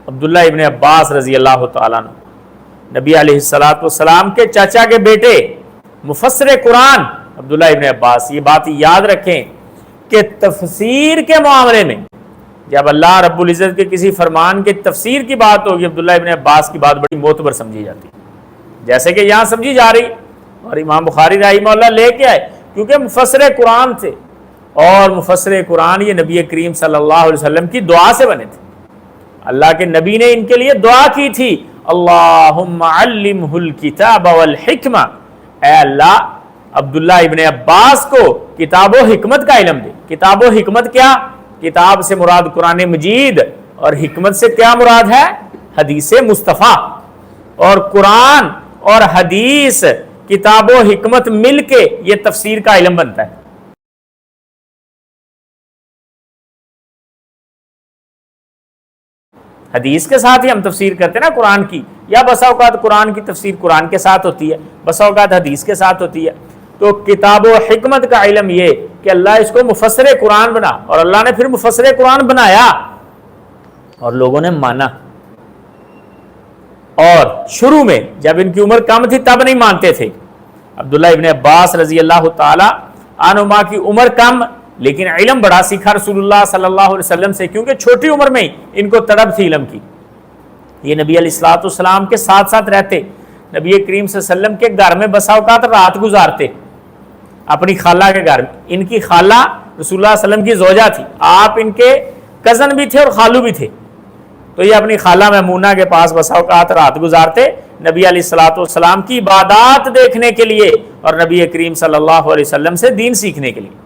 عبداللہ ابن عباس رضی اللہ تعالیٰ عنہ، نبی علیہ السلام کے چاچا کے بیٹے مفسر قرآن عبداللہ ابن عباس، یہ بات یاد رکھیں کہ تفسیر کے معاملے میں جب اللہ رب العزت کے کسی فرمان کے تفسیر کی بات ہوگی، عبداللہ ابن عباس کی بات بڑی معتبر سمجھی جاتی ہے، جیسے کہ یہاں سمجھی جا رہی، اور امام بخاری رحمہ اللہ لے کے آئے کیونکہ مفسر قرآن تھے، اور مفسر قرآن یہ نبی کریم صلی اللہ علیہ وسلم کی دعا سے بنے تھے۔ اللہ کے نبی نے ان کے لیے دعا کی تھی، اللہم علمہ الکتاب والحکمہ، اے اللہ عبداللہ ابن عباس کو کتاب و حکمت کا علم دے۔ کتاب و حکمت کیا؟ کتاب سے مراد قرآن مجید، اور حکمت سے کیا مراد ہے؟ حدیث مصطفیٰ۔ اور قرآن اور حدیث، کتاب و حکمت مل کے یہ تفسیر کا علم بنتا ہے۔ حدیث کے ساتھ ہی ہم تفسیر کرتے ہیں نا قرآن کی، یا بسا اوقات قرآن کی تفسیر قرآن کے ساتھ ہوتی ہے، بسا اوقات حدیث کے ساتھ ہوتی ہے۔ تو کتاب و حکمت کا علم یہ کہ اللہ اس کو مفسر قرآن بنا، اور اللہ نے پھر مفسر قرآن بنایا اور لوگوں نے مانا۔ اور شروع میں جب ان کی عمر کم تھی تب نہیں مانتے تھے۔ عبداللہ ابن عباس رضی اللہ تعالی عنہما کی عمر کم، لیکن علم بڑا سیکھا رسول اللہ صلی اللہ علیہ وسلم سے، کیونکہ چھوٹی عمر میں ان کو طلب تھی علم کی۔ یہ نبی علیہ السلام کے ساتھ ساتھ رہتے، نبی کریم صلی اللہ علیہ وسلم کے گھر میں بسا اوقات رات گزارتے، اپنی خالہ کے گھر میں۔ ان کی خالہ رسول اللہ صلی اللہ علیہ وسلم کی زوجہ تھی، آپ ان کے کزن بھی تھے اور خالو بھی تھے، تو یہ اپنی خالہ میمونہ کے پاس بسا اوقات رات گزارتے نبی علیہ السلام کی عبادات دیکھنے کے لیے، اور نبی کریم صلی اللہ علیہ وسلم سے دین سیکھنے کے لیے۔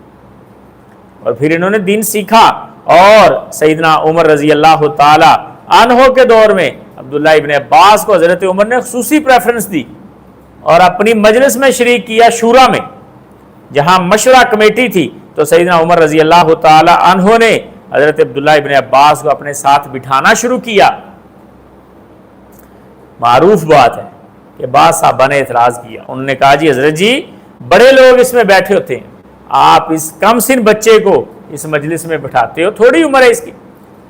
اور پھر انہوں نے دین سیکھا، اور سیدنا عمر رضی اللہ تعالی عنہ کے دور میں عبداللہ ابن عباس کو حضرت عمر نے خصوصی پریفرنس دی، اور اپنی مجلس میں شریک کیا، شورا میں جہاں مشورہ کمیٹی تھی، تو سیدنا عمر رضی اللہ تعالی عنہ نے حضرت عبداللہ ابن عباس کو اپنے ساتھ بٹھانا شروع کیا۔ معروف بات ہے کہ بعض صحابہ نے اعتراض کیا، انہوں نے کہا جی حضرت جی بڑے لوگ اس میں بیٹھے ہوتے ہیں، آپ اس کم سن بچے کو اس مجلس میں بٹھاتے ہو، تھوڑی عمر ہے اس کی،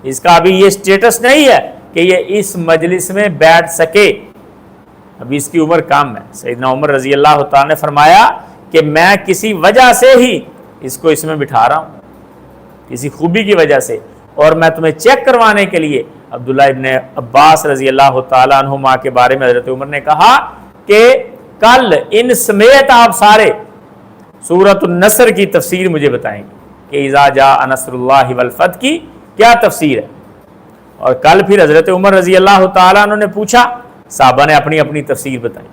اس کا ابھی یہ سٹیٹس نہیں ہے کہ یہ اس مجلس میں بیٹھ سکے، ابھی اس کی عمر کم ہے۔ سیدنا عمر رضی اللہ تعالیٰ نے فرمایا کہ میں کسی وجہ سے ہی اس کو اس میں بٹھا رہا ہوں، کسی خوبی کی وجہ سے، اور میں تمہیں چیک کروانے کے لیے عبداللہ ابن عباس رضی اللہ تعالیٰ عنہما کے بارے میں حضرت عمر نے کہا کہ کل ان سمیت آپ سارے سورۃ النصر کی تفسیر مجھے بتائیں گے کہ اذا جاء نصر اللہ والفتح کی کیا تفسیر ہے۔ اور کل پھر حضرت عمر رضی اللہ تعالیٰ عنہ نے پوچھا، صحابہ نے اپنی اپنی تفسیر بتائی۔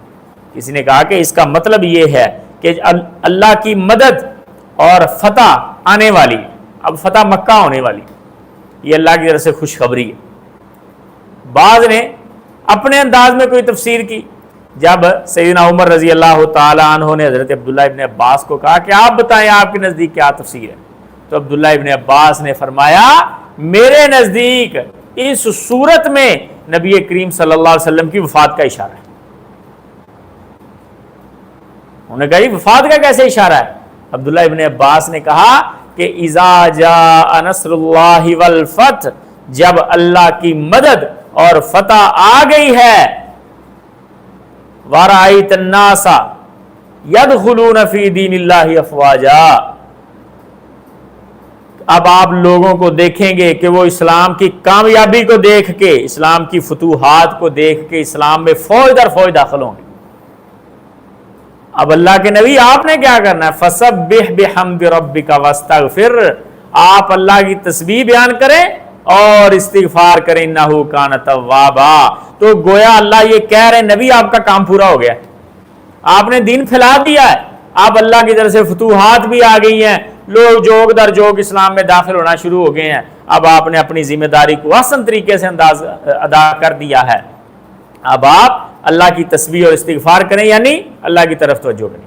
کسی نے کہا کہ اس کا مطلب یہ ہے کہ اللہ کی مدد اور فتح آنے والی، اب فتح مکہ ہونے والی، یہ اللہ کی طرف سے خوشخبری ہے۔ بعض نے اپنے انداز میں کوئی تفسیر کی۔ جب سیدنا عمر رضی اللہ تعالی عنہ نے حضرت عبداللہ ابن عباس کو کہا کہ آپ بتائیں آپ کے نزدیک کیا تفسیر ہے، تو عبداللہ ابن عباس نے فرمایا میرے نزدیک اس صورت میں نبی کریم صلی اللہ علیہ وسلم کی وفات کا اشارہ ہے۔ انہوں نے کہا یہ وفات کا کیسے اشارہ ہے؟ عبداللہ ابن عباس نے کہا کہ اذا جاء نصر اللہ والفتح، جب اللہ کی مدد اور فتح آ گئی ہے، وَرَأَيْتَ النَّاسَ يَدْخُلُونَ فِي دِينِ اللَّهِ أَفْوَاجًا، اب آپ لوگوں کو دیکھیں گے کہ وہ اسلام کی کامیابی کو دیکھ کے، اسلام کی فتوحات کو دیکھ کے اسلام میں فوج در فوج داخل ہوں گے۔ اب اللہ کے نبی آپ نے کیا کرنا ہے؟ فَسَبِّحْ بِحَمْدِ رَبِّكَ وَاسْتَغْفِرْ، آپ اللہ کی تسبیح بیان کریں اور استغفار کریں، انہو کان توابا۔ تو گویا اللہ یہ کہہ رہے ہیں نبی آپ کا کام پورا ہو گیا ہے، آپ نے دین پھیلا دیا ہے، اب اللہ کی طرف سے فتوحات بھی آ گئی ہیں، لوگ جوگ در جوگ اسلام میں داخل ہونا شروع ہو گئے ہیں، اب آپ نے اپنی ذمہ داری کو احسن طریقے سے ادا کر دیا ہے، اب آپ اللہ کی تسبیح اور استغفار کریں، یعنی اللہ کی طرف توجہ کریں،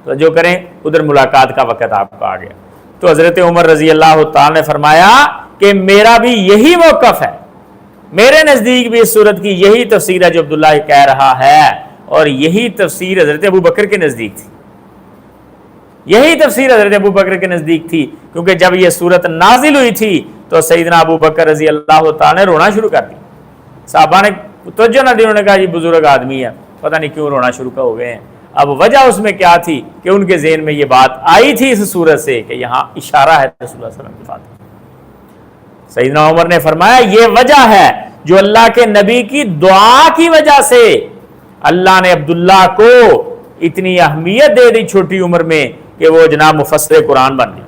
توجہ کریں، ادھر ملاقات کا وقت آپ کو آ گیا۔ تو حضرت عمر رضی اللہ تعالی نے فرمایا کہ میرا بھی یہی موقف ہے، میرے نزدیک بھی اس صورت کی یہی تفسیر ہے جو عبداللہ کہہ رہا ہے، اور یہی تفسیر حضرت ابو بکر کے نزدیک تھی، یہی تفسیر حضرت ابو بکر کے نزدیک تھی، کیونکہ جب یہ صورت نازل ہوئی تھی تو سیدنا ابو بکر رضی اللہ تعالی نے رونا شروع کر دیا، صحابہ نے توجہ نہ دی, انہوں نے کہا یہ بزرگ آدمی ہے, پتہ نہیں کیوں رونا شروع ہو گئے ہیں. اب وجہ اس میں کیا تھی کہ ان کے ذہن میں یہ بات آئی تھی اس صورت سے کہ یہاں اشارہ ہے رسول اللہ صلی اللہ علیہ وسلم کی فاتح. سیدنا عمر نے فرمایا یہ وجہ ہے جو اللہ کے نبی کی دعا کی وجہ سے اللہ نے عبداللہ کو اتنی اہمیت دے دی چھوٹی عمر میں کہ وہ جناب مفسر قرآن بن گیا.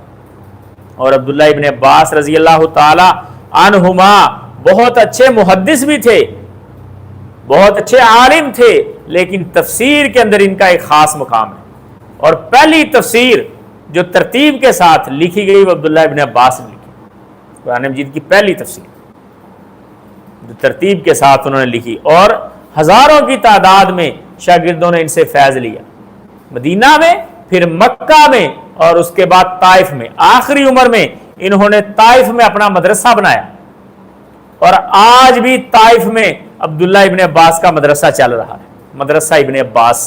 اور عبداللہ ابن عباس رضی اللہ تعالی عنہما بہت اچھے محدث بھی تھے, بہت اچھے عالم تھے, لیکن تفسیر کے اندر ان کا ایک خاص مقام ہے. اور پہلی تفسیر جو ترتیب کے ساتھ لکھی گئی وہ عبداللہ ابن عباس نے لکھی, قرآن مجید کی پہلی تفسیر جو ترتیب کے ساتھ انہوں نے لکھی, اور ہزاروں کی تعداد میں شاگردوں نے ان سے فیض لیا, مدینہ میں, پھر مکہ میں, اور اس کے بعد طائف میں. آخری عمر میں انہوں نے طائف میں اپنا مدرسہ بنایا, اور آج بھی طائف میں عبداللہ ابن عباس کا مدرسہ چل رہا ہے, مدرسہ ابن عباس.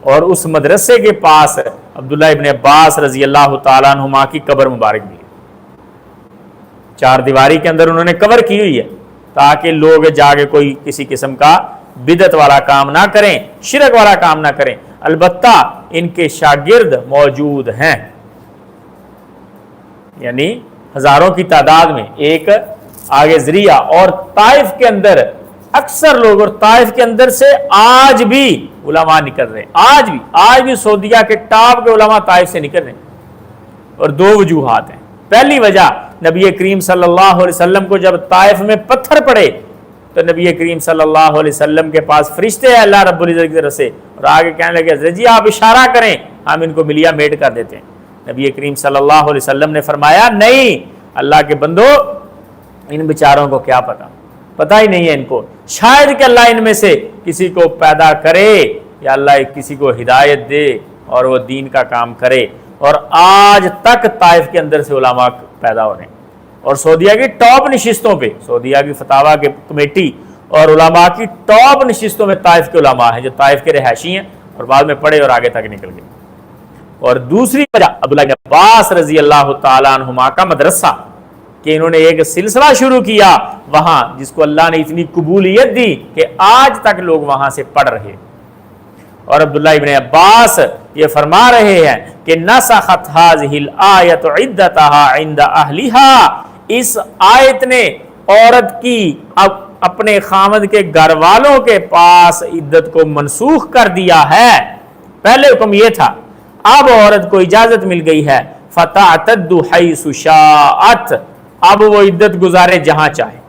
اور اس مدرسے کے پاس عبداللہ ابن عباس رضی اللہ تعالیٰ عنہما کی قبر مبارک بھی ہے. چار دیواری کے اندر انہوں نے کور کی ہوئی ہے تاکہ لوگ جا کے کوئی کسی قسم کا بدعت والا کام نہ کریں, شرک والا کام نہ کریں. البتہ ان کے شاگرد موجود ہیں, یعنی ہزاروں کی تعداد میں ایک آگے ذریعہ. اور طائف کے اندر اکثر لوگ, اور طائف کے اندر سے آج بھی علماء نکل رہے ہیں, آج بھی سعودیہ کے ٹاپ کے علماء طائف سے نکل رہے ہیں. اور دو وجوہات ہیں. پہلی وجہ نبی کریم صلی اللہ علیہ وسلم کو جب طائف میں پتھر پڑے تو نبی کریم صلی اللہ علیہ وسلم کے پاس فرشتے ہیں اللہ رب العزت کی طرف سے, اور آگے کہنے لگے حضرت جی آپ اشارہ کریں ہم ان کو ملیا میٹ کر دیتے ہیں. نبی کریم صلی اللہ علیہ وسلم نے فرمایا نہیں اللہ کے بندو, ان بیچاروں کو کیا پتہ ہی نہیں ہے ان کو, شاید کہ اللہ ان میں سے کسی کو پیدا کرے یا اللہ کسی کو ہدایت دے اور وہ دین کا کام کرے. اور آج تک طائف کے اندر سے علماء پیدا ہو رہے ہیں, اور سعودیہ کی ٹاپ نشستوں پہ, سعودیہ کی فتاوی کی کمیٹی اور علماء کی ٹاپ نشستوں میں طائف کے علماء ہیں جو طائف کے رہائشی ہیں اور بعد میں پڑھے اور آگے تک نکل گئے. اور دوسری وجہ عبداللہ بن عباس رضی اللہ تعالیٰ عنہما کا مدرسہ, کہ انہوں نے ایک سلسلہ شروع کیا وہاں جس کو اللہ نے اتنی قبولیت دی کہ آج تک لوگ وہاں سے پڑھ رہے. اور عبداللہ ابن عباس یہ فرما رہے ہیں کہ نسخت هذه الآیت عدتها عند اہلها, اس آیت نے عورت کی اپنے خامد کے گھر والوں کے پاس عدت کو منسوخ کر دیا ہے. پہلے حکم یہ تھا, اب عورت کو اجازت مل گئی ہے فتعتد حیث شاءت, اب وہ عدت گزارے جہاں چاہے.